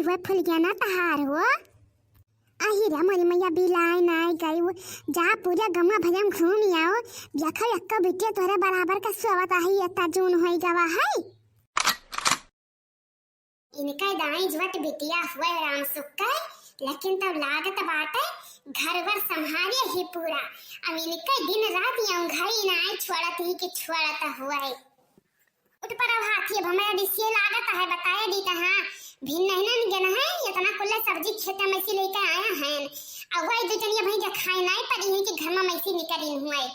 हुआ फुल गया ना तहार हो। अहिरा मोरी मैया बिलाई नाई गई वो जा पूरा गमा भजम घूम आओ जखा यक्का बिटिया तोरा बराबर का स्वागत आही अता जून होई गवा है। इनका दाई जवट बिटिया हुआ राम सुक्का लेकिन तब लागत बाटे घर वर संभाले ही पूरा। अब इनका दिन रात यूं घड़ी ना आई छोड़त ही कि छोड़त हुआ है। उठ पर अब हाथी भमरा दिसिए लागत है बताया दी ता भिन्न नहीं गन है इतना कुल्ला सब्जी खेत में से लेकर आया है। अब वही दो जनिया भाई के खाए नहीं पड़ी है कि घर में मैसी निकली हुआ है।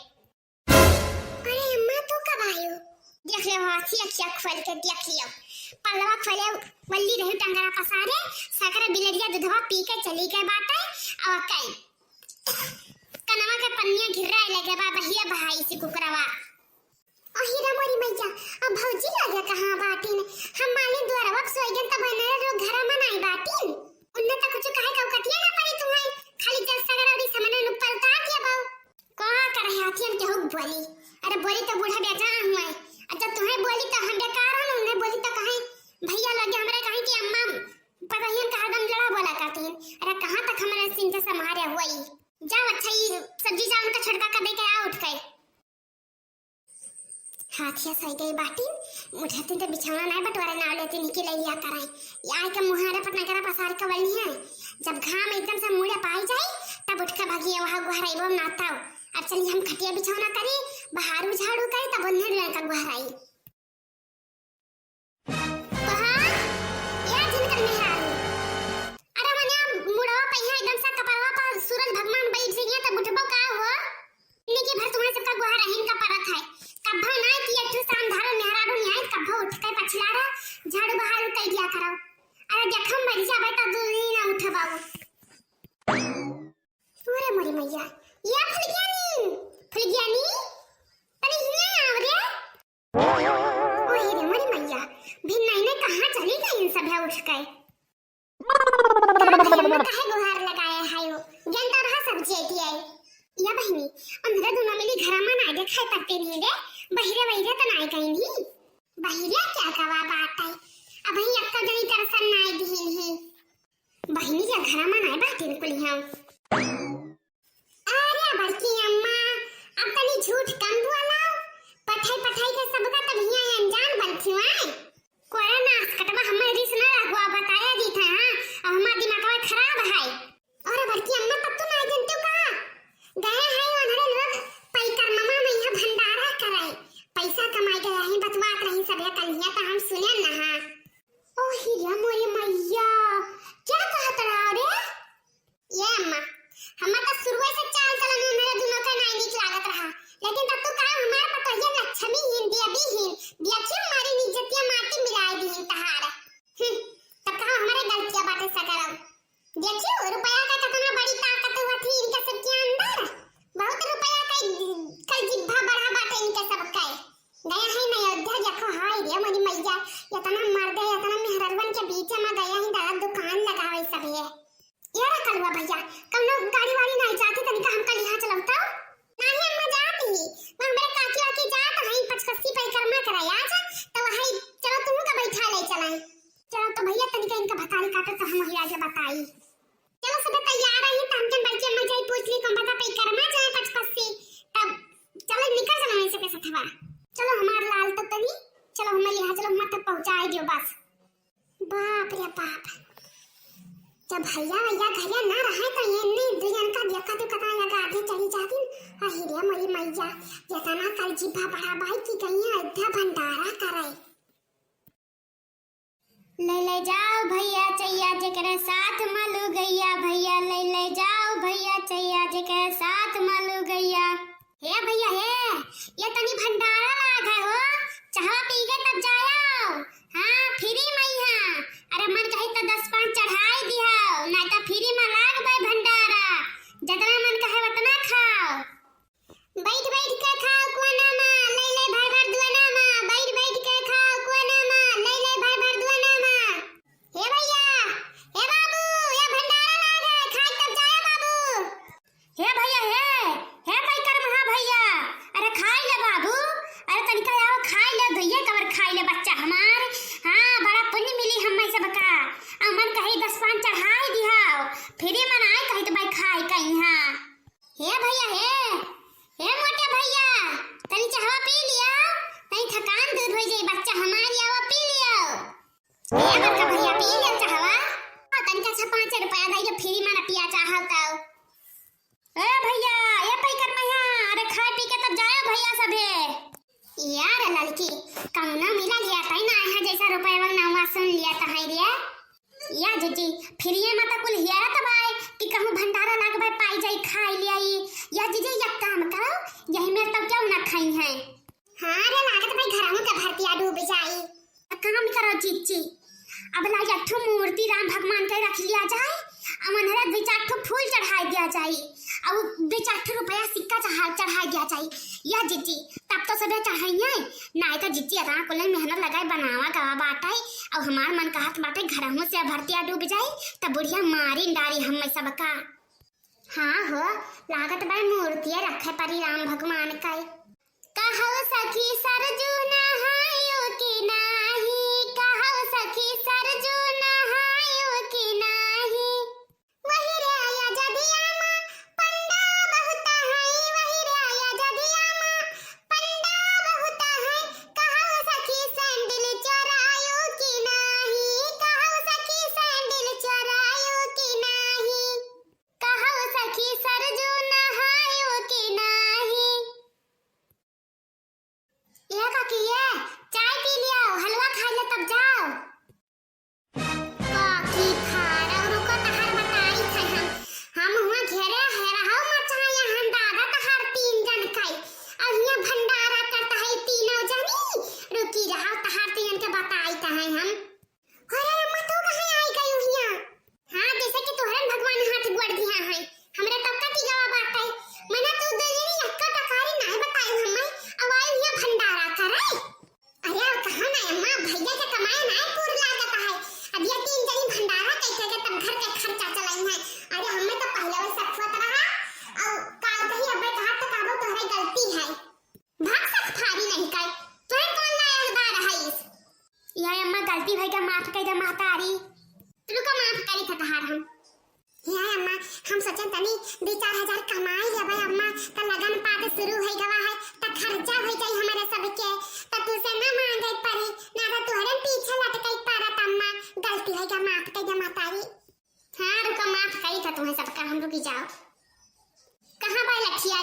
अरे अम्मा तो कब आयो देख ले हाथी अखिया खोल के देख लियो पल्लवा खोले वल्ली रही टंगरा पसारे सकरा बिलरिया दूधवा पी के चली गए बाटे और कई कनवा के पन्निया घिरा लगे बा बहिया भाई से कुकरवा। अहिरा मोरी मैया अब भौजी लगे कहां बाटिन हम माले द्वारा वापस होइगन तब न रो घर में नहीं बाटिन उन्ने तक कुछ काहे का कटिया ना पड़ी तुम्हारे खाली जस सगराड़ी सामान न ऊपर उतार दिया बाऊ कहा कर हाथियन के हो बोली। अरे बोली तो बूढ़ा बेटा हुआ अच्छा तुम्हें बोली तो हम बेकार हन उन्हें बोली तो कहे भैया लगे हमरा कहे कि अम्मा पता ही का दम लड़ा बोला करते हैं। अरे कहां तक हमरा सिंह से समारे हुई जाओ अच्छा ही सब्जी जान का छिड़का कर दे के आ उठ गए। हाथिया सही गई बाटिन मुझे तो बिछाना नहीं बटवारा ना लेते निकल लिया कराई यार के मुहारे पर नगरा पसार के वली है जब घाम एकदम से मुड़े पाई जाए तब उठ के भागिए वहां गुहराई वो नाताओ। अब चलिए हम खटिया बिछाना करें बाहर झाड़ू करे तब उन्हें ले का गुहराई वहां या जिन करने हारू। अरे मने मुड़वा पहिया एकदम से कपड़वा पर सूरज भगवान बैठ गए तब उठबो का हो लेके भर तुम्हारे सबका गुहार रहीन का परत है कब्बा ना कि एक शाम धारो मेहरारू न्याय कब्बा उठ के पछलारा झाड़ू बाहर उतर दिया करो। अरे देखम मर जा बेटा दूनी ना उठ बाबू। अरे मोरी मैया ये फुलगियानी अरे ये आव रे ओए रे मोरी मैया भिन्न ने कहां चली गई इन सब उठ के काहे गुहार लगाया है वो जनता रहा सब्जी आई है या बहनी अंदर दोनों मिली घर में ना देखाई पड़ते नहीं रे बहिरे वहिरे तो नहीं गई नहीं बहिरे क्या कवा बात है अब ही अक्का जनी तरसन नहीं दीन है बहनी के घर में नहीं बातें निकली हैं। अरे बड़की अम्मा अब तनी झूठ कम बोला पठाई पठाई के सबका तभिया अनजान बनती है कोरोना कटवा हमारी सुना रखवा बताया दी था हां हमारा दिमाग खराब है। और बड़की अम्मा तब तो नहीं जानते का गए हैं उन्होंने लोग पैकर ममा में यह भंडारा कराए पैसा कमाई गया है बतवात रही सब कन्हैया तो हम सुने ना हां। ओ हीरा मोरी मैया क्या कहत रहा रे ये अम्मा हम तो शुरू से चाल चलन मेरे दोनों का नहीं नीक लागत रहा लेकिन तब तो का हमारे पता ये लक्ष्मी हिंदी अभी देखियो हमारी इज्जतियां माटी मिलाए दी तहार तब का हमारे गलतियां बातें सगरम देखियो रुपया का कितना बड़ी ताकत हुआ थी इनके सबके अंदर बहुत रुपया का कल जिब्भा बढ़ा बाटे इनके सब का गया है नहीं अयोध्या देखो हाय रे मोरी मैया इतना मर गए इतना मेहरवन के बीच में गया ही दादा दुकान लगावे सब है यार करवा भैया कल लोग गाड़ी वाली नहीं जाती तनिका हम कल यहां चलौता नहीं अम्मा जाती वो मेरे काकी वाकी जात है 55 परिक्रमा कराया जा तो वही चलो तुम का बैठा ले चलाए चलो तो भैया तनिका इनका भतारी काटे तो हम ही आगे बताई चलो सब तैयार है हम जन बच्चे अम्मा जाई पूछ ली कौन बता परिक्रमा जाए 55 तब चलो निकल चलो ऐसे कैसे थवा चलो हमार लाल तो तनी चलो हम यहां चलो मत पहुंचाए दियो बस बाप रे बाप जब भैया भैया घरे ना रहे तो ये नहीं दुनिया का देखा तो कथा लगा आगे चली जाती अहिरे मोरी मैया जतना कल जिभा बड़ा बाई की गई है अयोध्या भंडारा कराए ले जाओ भैया चैया जेकरे साथ मालू गैया भैया ले जाओ भैया चैया जेकरे साथ मालू गैया हे भैया हे ये तनी भंडारा लाग है हो चाह पी के तब जाओ हां फ्री में हां अरे मन कहे तो 10-5 चढ़ाई दिया नहीं तो फ्री में लाग भाई भंडारा जितना मन कहे उतना खाओ बैठ बैठ के खाओ कोना में ले भाई भर दुआना में बैठ बैठ के खाओ कोना में ले भाई भर दुआना में हे भैया हे बाबू ये भंडारा लाग है खाई तब जाए बाबू हे भैया हे भाई कर महा भैया अरे खाई ले बाबू अरे तनिका आओ खाई ले भैया कवर खाई ले बच्चा हमार हां बड़ा पुण्य मिली हम में सबका अमन कहे 10 5 रुपया दई फ्री में पिया चाहत आओ। ए भैया ये पई कर मैया, अरे खाए पी के तब जाए भैया सबे। यार लड़की कौना मिला लिया तई ना है जैसा रुपया वंग नावा सुन लिया तहाई रे या जीजी फ्री में तो कुल हिया तबाय कि कहूं भंडारा लागबे पाई जाई खाई लियाई या जीजी एक काम करो यही में तब क्यों ना खाई है। हां रे लागत भाई घरवा के भरतिया डूब जाई। काम करो जीजी अब ला जट्ठू मूर्ति राम भगवान के रख लिया जाए अमनहरा 2-4 फूल चढ़ा दिया जाए अब 2-4 रुपया सिक्का चढ़ा दिया जाए या जीजी तब तो सबे चढ़ाइए ना तो जीजी अदा को मेहनत लगाए बनावा गवा बाटाई अब हमार मन कहत बाटे घरहू से भरतिया डूब जाए तब बुढ़िया मारी डारी हम सबका। हाँ हो लागत बा मूर्तिया रखे परी राम भगवान का कहो सखी सरजू नहायो कि नाही कहो सखी सरजू नहायो कि नाही वही रे आया जदिया मां पंडा बहुत है वही रे आया जदिया मां पंडा बहुत है कहो सखी सैंडल चोरायो कि नाही कहो सखी सैंडल चोरायो कि नाही कहो सखी सरजू नहायो कि नाही। ये काकी ये चाय पी लिया हलवा खा ले तब जाओ। काकी खाड़ा रुको तहार बताई थे हम हुआ घेरे है रहा मचा यहाँ दादा तहार 3 जन खाई अब ये भंडारा करता है तीनों जनी रुकी रहा तहार 3 के बताई थे हम। अरे अम्मा तू कहां आई गई हुइया। हां जैसे कि तोहरन भगवान हाथ गोड़ दिया है हमरे तब का की गवा बात है मने तू देरी एक्का टकारी नहीं बताई हमें अब आई ये भंडारा करे। अरे अब कहां ना अम्मा भैया के कमाए ना पूर लागत है अब ये 3 जनी भंडारा कैसे के तब घर के खर्चा चलाई है। अरे हमें तो पहले वही सखवत रहा और का कही अबे कहा तो काबो तोहरे गलती है भाग सक फारी नहीं कर तोहर कौन लाया बार है इस ये अम्मा गलती भई का माफ कर दे मातारी रुको माफ करी था तहार हम। या अम्मा हम सोचन तनी 2-4 हजार कमाई लेबै अम्मा त लगन पात शुरू हो गवा है त खर्चा हो जाई हमारे सबके त तू से ना मांगे पड़ी ना तो तोहरे पीछे लटकई पारत अम्मा गलती है क्या माफ कर दे मातारी। हां रुको माफ करी था तुम्हें सबका हम रुकी जाओ। कहां भाई लठिया